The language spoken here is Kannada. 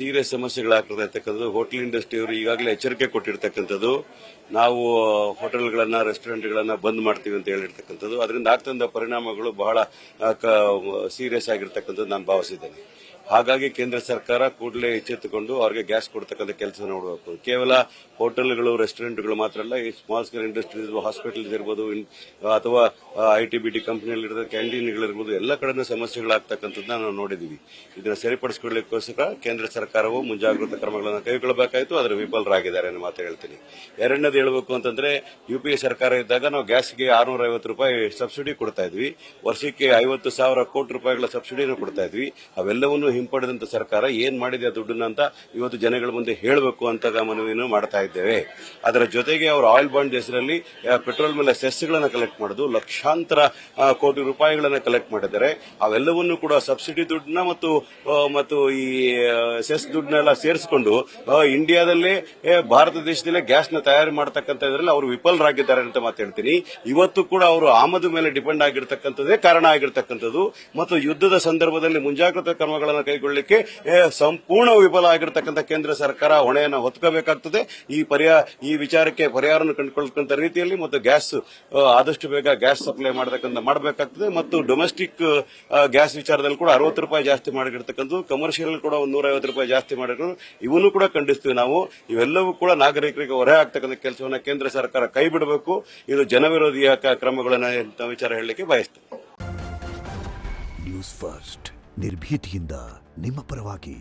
ಸೀರಿಯಸ್ ಸಮಸ್ಯೆಗಳಾಗ್ತಾ ಇರ್ತಕ್ಕಂಥದ್ದು. ಹೋಟೆಲ್ ಇಂಡಸ್ಟ್ರಿಯವರು ಈಗಾಗಲೇ ಎಚ್ಚರಿಕೆ ಕೊಟ್ಟಿರ್ತಕ್ಕಂಥದ್ದು. ನಾವು ಹೋಟೆಲ್ಗಳನ್ನ ರೆಸ್ಟೋರೆಂಟ್ಗಳನ್ನ ಬಂದ್ ಮಾಡ್ತೀವಿ ಅಂತ ಹೇಳಿರ್ತಕ್ಕಂಥದ್ದು. ಅದರಿಂದ ಆಗ್ತಂದ ಪರಿಣಾಮಗಳು ಬಹಳ ಸೀರಿಯಸ್ ಆಗಿರ್ತಕ್ಕಂಥದ್ದು ನಾನು ಭಾವಿಸಿದ್ದೇನೆ. ಹಾಗಾಗಿ ಕೇಂದ್ರ ಸರ್ಕಾರ ಕೂಡಲೇ ಎಚ್ಚೆತ್ತುಕೊಂಡು ಅವರಿಗೆ ಗ್ಯಾಸ್ ಕೊಡ್ತಕ್ಕಂಥ ಕೆಲಸ ನೋಡಬೇಕು. ಕೇವಲ ಹೋಟೆಲ್ಗಳು ರೆಸ್ಟೋರೆಂಟ್ಗಳು ಮಾತ್ರ ಅಲ್ಲ, ಈ ಸ್ಮಾಲ್ ಸ್ಕೇಲ್ ಇಂಡಸ್ಟ್ರೀಸ್, ಹಾಸ್ಪಿಟಲ್ಸ್ ಇರ್ಬೋದು, ಅಥವಾ ಐಟಿ ಬಿಟಿ ಕಂಪನಿಗಳಿರೋ ಕ್ಯಾಂಟೀನ್ಗಳಿರ್ಬೋದು, ಎಲ್ಲ ಕಡೆನೂ ಸಮಸ್ಯೆಗಳಾಗ್ತಕ್ಕಂಥದ್ದನ್ನ ನಾವು ನೋಡಿದೀವಿ. ಇದನ್ನ ಸರಿಪಡಿಸಿಕೊಳ್ಳಲಿಕ್ಕೋಸ್ಕರ ಕೇಂದ್ರ ಸರ್ಕಾರವು ಮುಂಜಾಗ್ರತಾ ಕ್ರಮಗಳನ್ನು ಕೈಗೊಳ್ಳಬೇಕಾಯಿತು. ಅದರ ವಿಫಲರಾಗಿದ್ದಾರೆ ಅನ್ನೋ ಮಾತು ಹೇಳ್ತೀನಿ. ಎರಡನೇದು ಹೇಳಬೇಕು ಅಂತಂದ್ರೆ, ಯುಪಿಎ ಸರ್ಕಾರ ಇದ್ದಾಗ ನಾವು ಗ್ಯಾಸ್ಗೆ 650 ರೂಪಾಯಿ ಸಬ್ಸಿಡಿ ಕೊಡ್ತಾ ಇದ್ವಿ. ವರ್ಷಕ್ಕೆ 50,000 ಕೋಟಿ ರೂಪಾಯಿಗಳ ಸಬ್ಸಿಡಿಯನ್ನು ಕೊಡ್ತಾ ಇದ್ವಿ. ಅವೆಲ್ಲವನ್ನು ಹಿಂಪಡೆದಂತ ಸರ್ಕಾರ ಏನ್ ಮಾಡಿದೆ ಆ ದುಡ್ಡನ್ನ ಅಂತ ಇವತ್ತು ಜನಗಳ ಮುಂದೆ ಹೇಳಬೇಕು ಅಂತ ಮನವಿಯನ್ನು ಮಾಡ್ತಾ ಇದ್ದೇವೆ. ಅದರ ಜೊತೆಗೆ ಅವರು ಆಯಿಲ್ ಬಾಂಡ್ ಹೆಸರಲ್ಲಿ ಪೆಟ್ರೋಲ್ ಮೇಲೆ ಸೆಸ್ಗಳನ್ನು ಕಲೆಕ್ಟ್ ಮಾಡೋದು, ಲಕ್ಷಾಂತರ ಕೋಟಿ ರೂಪಾಯಿಗಳನ್ನ ಕಲೆಕ್ಟ್ ಮಾಡಿದ್ದಾರೆ. ಅವೆಲ್ಲವನ್ನು ಕೂಡ ಸಬ್ಸಿಡಿ ದುಡ್ಡನ್ನ ಮತ್ತು ಈ ಸೆಸ್ ದುಡ್ಡನ್ನೆಲ್ಲ ಸೇರಿಸಿಕೊಂಡು ಇಂಡಿಯಾದಲ್ಲೇ ಭಾರತ ದೇಶದಲ್ಲೇ ಗ್ಯಾಸ್ನ ತಯಾರಿ ಮಾಡತಕ್ಕಂಥ ಇದರಲ್ಲಿ ಅವರು ವಿಫಲರಾಗಿದ್ದಾರೆ ಅಂತ ಮಾತಾಡ್ತೀನಿ. ಇವತ್ತು ಕೂಡ ಅವರು ಆಮದು ಮೇಲೆ ಡಿಪೆಂಡ್ ಆಗಿರ್ತಕ್ಕಂಥದ್ದೇ ಕಾರಣ ಆಗಿರ್ತಕ್ಕಂಥದ್ದು. ಮತ್ತು ಯುದ್ಧದ ಸಂದರ್ಭದಲ್ಲಿ ಮುಂಜಾಗ್ರತಾ ಕ್ರಮಗಳನ್ನು ಕೈಗೊಳ್ಳಲಿಕ್ಕೆ ಸಂಪೂರ್ಣ ವಿಫಲ ಆಗಿರ್ತಕ್ಕಂಥ ಕೇಂದ್ರ ಸರ್ಕಾರ ಹೊಣೆಯನ್ನು ಹೊತ್ಕೋಬೇಕಾಗ್ತದೆ. ಈ ವಿಚಾರಕ್ಕೆ ಪರಿಹಾರವನ್ನು ಕಂಡುಕೊಳ್ಳತಕ್ಕಂಥ ರೀತಿಯಲ್ಲಿ ಮತ್ತು ಗ್ಯಾಸ್ ಆದಷ್ಟು ಬೇಗ ಗ್ಯಾಸ್ ಸಪ್ಲೈ ಮಾಡಬೇಕಾಗ್ತದೆ. ಮತ್ತು ಡೊಮೆಸ್ಟಿಕ್ ಗ್ಯಾಸ್ ವಿಚಾರದಲ್ಲಿ ಕೂಡ 60 ರೂಪಾಯಿ ಜಾಸ್ತಿ ಮಾಡಿರ್ತಕ್ಕಂಥದ್ದು, ಕಮರ್ಷಿಯಲ್ ಕೂಡ 150 ರೂಪಾಯಿ ಜಾಸ್ತಿ ಮಾಡಿರೋದು, ಇವನು ಕೂಡ ಖಂಡಿಸ್ತೀವಿ ನಾವು. ಇವೆಲ್ಲವೂ ಕೂಡ ನಾಗರಿಕರಿಗೆ ಹೊರೆ ಆಗ್ತಕ್ಕಂಥ ಕೆಲಸವನ್ನು ಕೇಂದ್ರ ಸರ್ಕಾರ ಕೈ ಬಿಡಬೇಕು. ಇದು ಜನವಿರೋಧಿಯ ಕ್ರಮಗಳನ್ನು ವಿಚಾರ ಹೇಳಲಿಕ್ಕೆ ಬಯಸ್ತೇವೆ. ನ್ಯೂಸ್ ಫಸ್ಟ್ ನಿರ್ಭೀತಿಯಿಂದ ನಿಮ್ಮ ಪರವಾಗಿ.